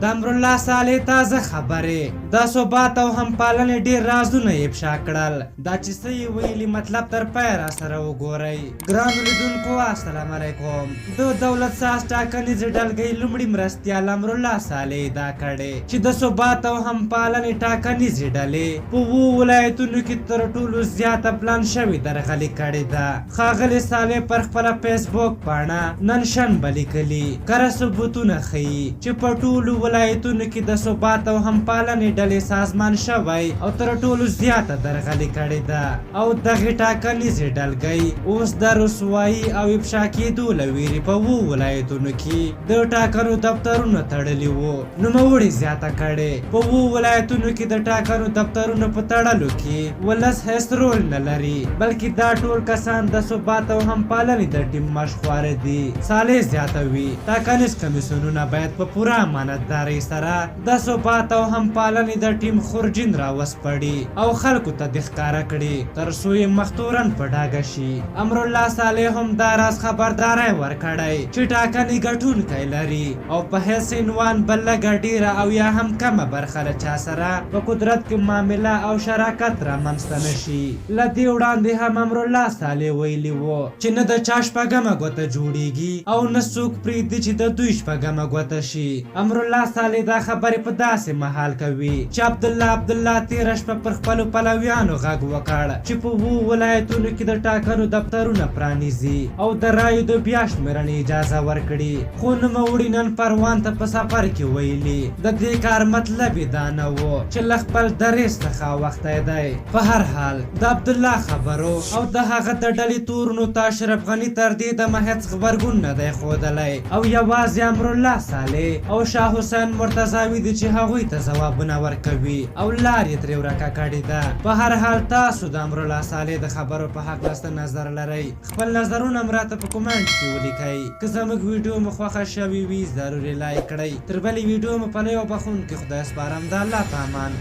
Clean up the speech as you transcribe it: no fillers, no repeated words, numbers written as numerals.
د امرالله صالح تازه خبرې د ثبات او همپالنې ډېر رازونه یې افشا کړل. دا چې څه یې ویلي مطلب تر پایه راسره وګورئ. ګرانو لیدونکو السلام علیکم. د دولت ساز ټاکنیزې ډلګۍ لومړي مرستیال امرالله صالح ادعا کړې چې د ثبات او همپالنې ټاکنیزې ډلې په 7 ولایتونو کې تر ټولو زیاته پلان شوې درغلي کړې ده. ښاغلي صالح پر خپله فیسبوک پاڼه نن شنبه لیکلي کره ثبوتونه ښیي چې په ټولو ولایتونو کې د ثبات او همپالنې ډلې سازمان شوی او تر ټولو زیاته درغلي کړې ده او دغې ټاکنیزې ډلګۍ اوس د رسوایي او افشا کېدو له ویرې په 7 ولایتونو کې د ټاکنو دفترونه تړلي وو. نوموړي زیاته کړې په 7 ولایتونو کې د ټاکنو دفترونو په تړلو کې ولس هیڅ رول نه لري بلکې دا ټول کسان د ثبات او همپالنې د ټیم مشخواره دي. صالح زیاتوي ټاکنیز کمیسیونونه باید په پوره امانتدارۍ سره د ثبات او همپالنې د ټیم خورجین راوسپړي او خلکو ته د ښکاره کړي تر څو یې مختورن په ډاګه شي. امرالله صالح هم دا راز خبرداری ورکړی چې ټاکنې ګټونکی لري او په هیڅ عنوان بل لږه ډېره او یا هم کمه برخه له چا سره په قدرت کې معامله او شراکت رامنځته نه شي. له دې وړاندې هم امرالله صالح ویلي وو چې نه د چا شپږمه ګوته جوړیږي او نه څوک پرېږدي چې د دوی شپږمه ګوته شي. امرالله صالح دا خبرې په داسې مهال کوي چې عبدالله تېره شپه پر خپلو پلویانو غږ وکړ چې په 7 ولایتونو کې د ټاکنو دفترونه پرانیزي او د رایو د بیا شمېرنې اجازه ورکړي. خو نوموړي نن پروان ته په سفر کې ویلي د دې کار مطلب یې دا نه و چې له خپل دریځ څخه اوښتی دی. په هر حال د عبدالله خبرو او د هغه د ډلې تورنو ته اشرف غني تر دې دمه هېڅ غبرګون نه دی ښودلی او یوازې امرالله صالح او شاه حسین مرتضاوي دي چې هغوی ته ځوابونه ورکوي او لار یې ترې ورکه کړې ده. په هر حال تاسو د امرالله صالح د خبرو په هکله څه نظر لرئ؟ خپل نظرونه هم راته په کومنټ کې ولیکئ. که زموږ ویډیو مو خوښه شوې وي ضروري لایک کړئ. تر بلې ویډیو مو په نوي او بخښونکي خدای سپارم. د الله په امان.